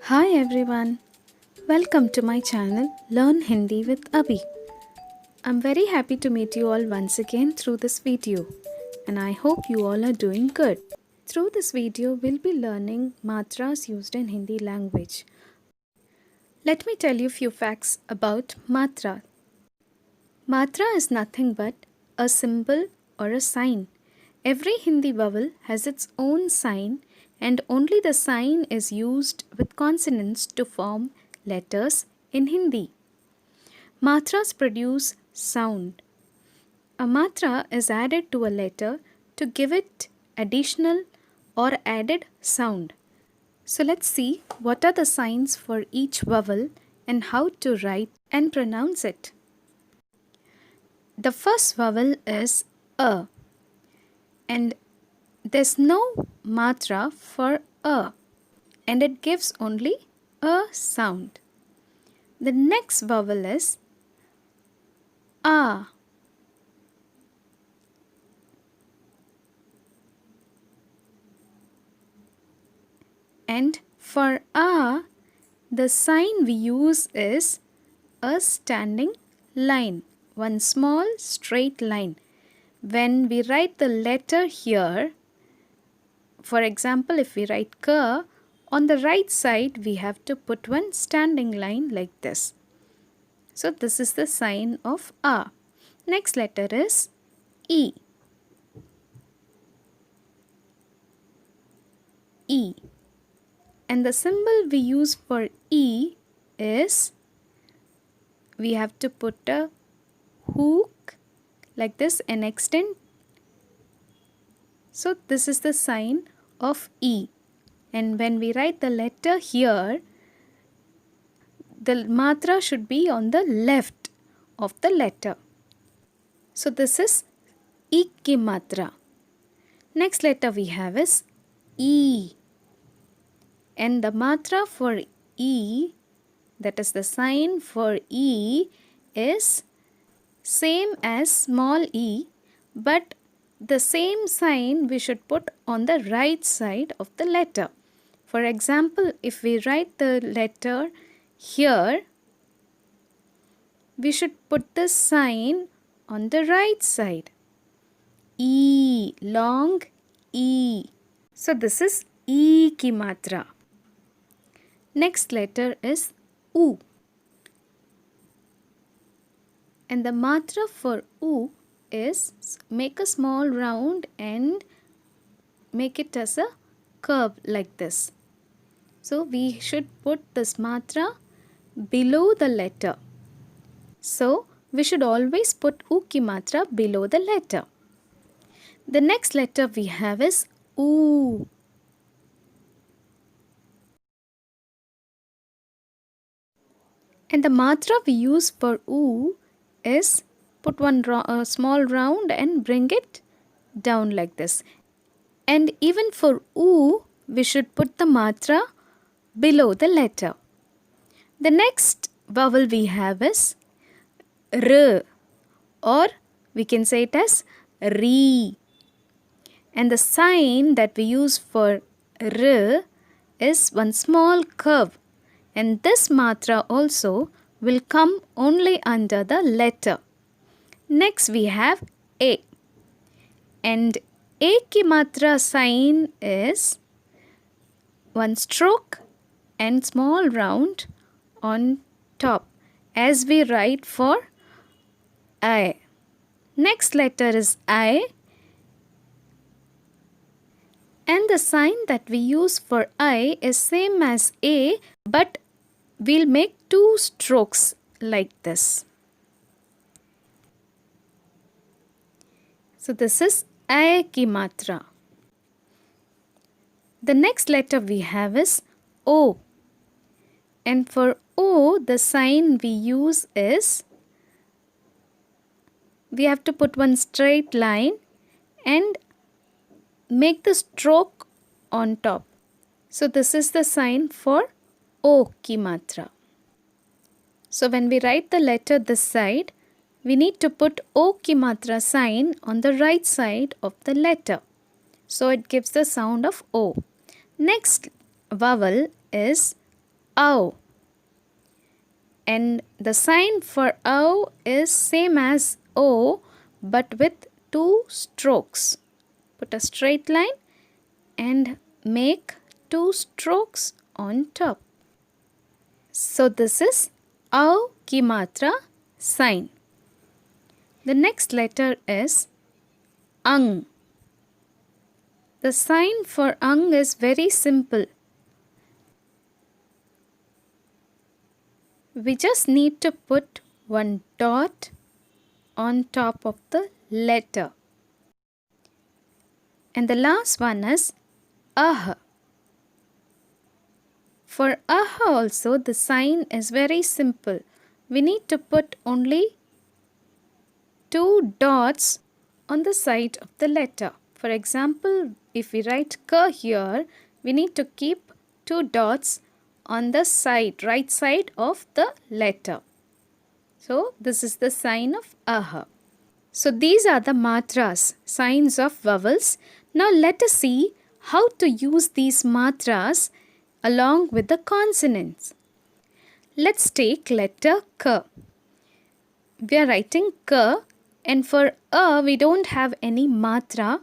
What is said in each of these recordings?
Hi everyone, welcome to my channel Learn Hindi with Abhi. I'm very happy to meet you all once again through this video and I hope you all are doing good. Through this video, we'll be learning matras used in Hindi language. Let me tell you few facts about matra. Matra is nothing but a symbol or a sign. Every Hindi vowel has its own sign and only the sign is used with consonants to form letters in Hindi. Matras produce sound. A matra is added to a letter to give it additional or added sound. So let's see what are the signs for each vowel and how to write and pronounce it. The first vowel is A and there's no matra for A and it gives only a sound. The next vowel is A. And for A, the sign we use is a standing line, one small straight line. When we write the letter here, for example, if we write K, on the right side we have to put one standing line like this. So this is the sign of A. Next letter is E. E. And the symbol we use for E is, we have to put a hook like this and extend. So this is the sign of E. And when we write the letter here, the matra should be on the left of the letter. So this is I ki matra. Next letter we have is E. And the matra for E, that is the sign for E, is same as small e, but the same sign we should put on the right side of the letter. For example, if we write the letter here, we should put the sign on the right side. E, long E. So this is E ki matra. Next letter is U. And the matra for U is make a small round and make it as a curve like this. So we should put this matra below the letter. So we should always put U ki matra below the letter. The next letter we have is U. And the matra we use for U is put one small round and bring it down like this. And even for U, we should put the matra below the letter. The next vowel we have is R, or we can say it as Re. And the sign that we use for R is one small curve. And this matra also will come only under the letter. Next we have A. And A ki matra sign is one stroke and small round on top as we write for I. Next letter is I. And the sign that we use for I is same as A, but we'll make two strokes like this. So this is I ki matra. The next letter we have is O. And for O, the sign we use is, we have to put one straight line and make the stroke on top. So this is the sign for O ki matra. So when we write the letter this side, we need to put O ki matra sign on the right side of the letter. So it gives the sound of O. Next vowel is ow. And the sign for ow is same as o but with two strokes. Put a straight line and make two strokes on top. So this is ow ki matra sign. The next letter is ang. The sign for ang is very simple. We just need to put one dot on top of the letter. And the last one is ah. For ah also the sign is very simple. We need to put only two dots on the side of the letter. For example, if we write ka here, we need to keep two dots on the side, right side of the letter. So this is the sign of ah. So these are the matras, signs of vowels. Now let us see how to use these matras along with the consonants. Let's take letter K. We are writing K, and for A we don't have any matra,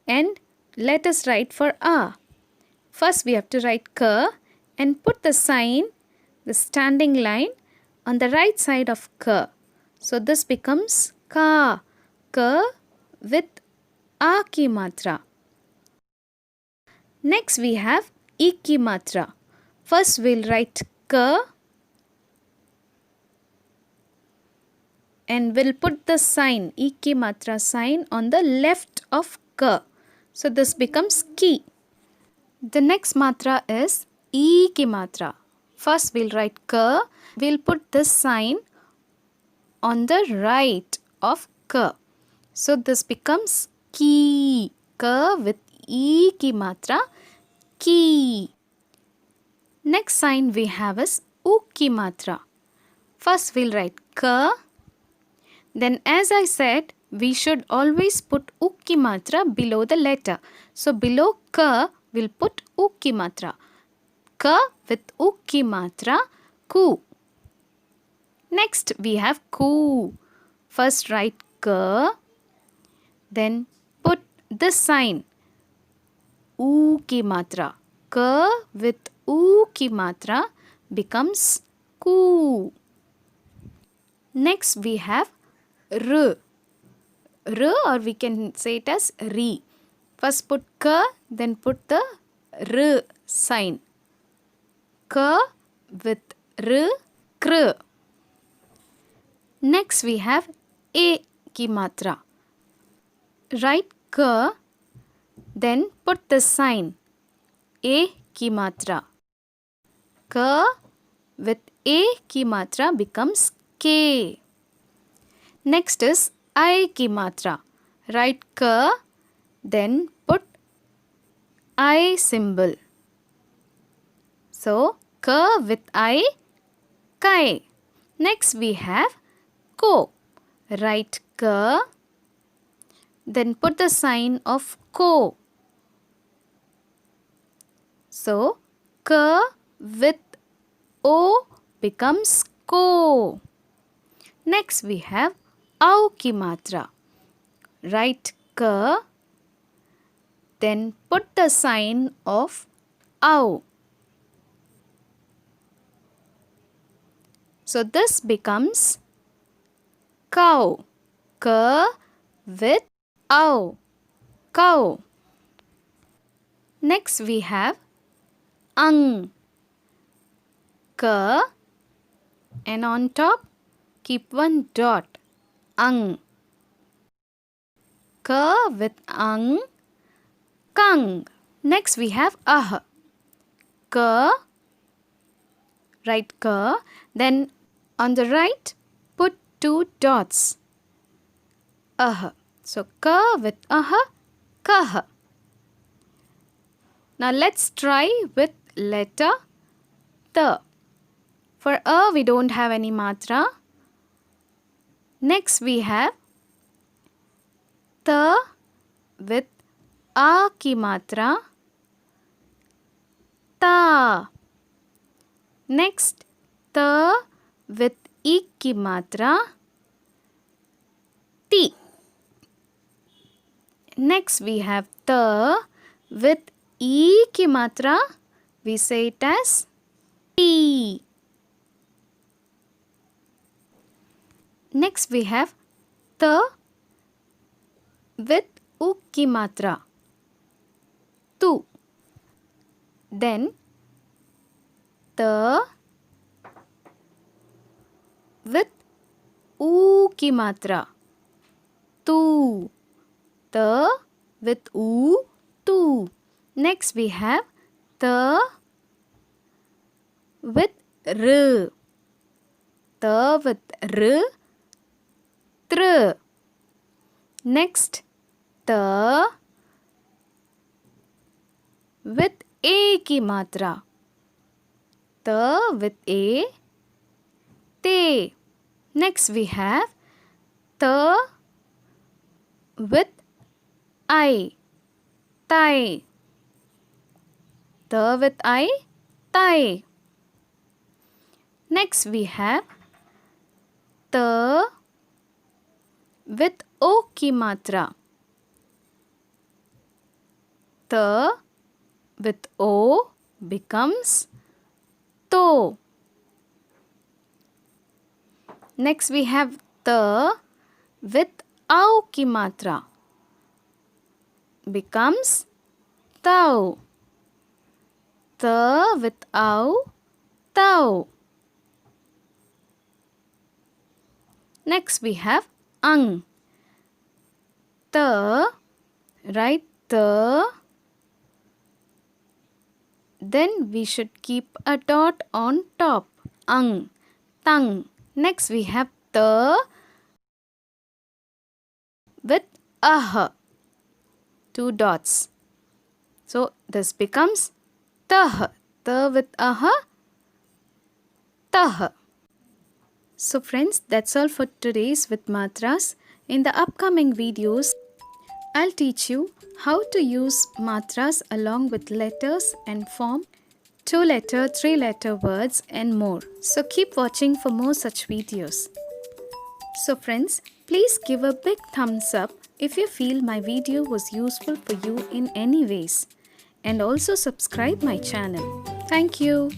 and let us write for A. First we have to write K and put the sign, the standing line on the right side of K. So this becomes Ka, K with A ki matra. Next we have I ki matra. First we'll write K and we'll put the sign, I ki matra sign on the left of K. So this becomes ki. The next matra is I ki matra. First we'll write K. We'll put this sign on the right of K. So this becomes ki. K with I ki matra, ki. Next sign we have is U ki matra. First we'll write K. Then as I said, we should always put U ki matra below the letter. So below K, we'll put U ki matra. K with U ki matra, ku. Next we have ku. First write K. Then put this sign, U ki matra. K with U ki matra becomes ku. Next we have R. R, or we can say it as Ri. First put K, then put the R sign. K with R, kr. Next we have A ki matra. Write K, then put the sign A ki matra. K with A ki matra becomes K. Next is I ki matra. Write K, then put I symbol. So K with I, kai. Next we have ko. Write K, then put the sign of ko. So K with O becomes ko. Next we have Au ki matra. Write K, then put the sign of Au. So this becomes cow. K with Au, cow. Next we have ang. K, and on top keep one dot, ang. K with ang, kang. Next we have ah. K, write K, then on the right put two dots, ah. So K with ah, kah. Now let's try with letter T. For A we don't have any matra. Next we have T with A ki matra, ta. Next, ta with ik ki matra, ti. Next, we have ta with e ki matra. We say it as tea. Next, we have ta with u ki matra, tu. Then ta with u ki matra, tu. Ta with u, tu. Next, we have ta with r. Ta with r, tr. Next, ta with a ki matra. Ta with a, te. Next, we have ta with I, tai. Ta with I, tai. Next, we have ta with o ki matra. Ta with o becomes to. Next, we have ta with au ki matra. Becomes tau. Ta with au, tau. Next, we have ang. Ta, write ta. Then we should keep a dot on top. Ang, tang. Next, we have ta with ah, 2 dots. So this becomes tah. Ta with ah, tah. So friends, that's all for today's with matras. In the upcoming videos, I'll teach you how to use matras along with letters and form 2-letter, 3-letter words and more. So keep watching for more such videos. So friends, please give a big thumbs up if you feel my video was useful for you in any ways. And also subscribe my channel. Thank you.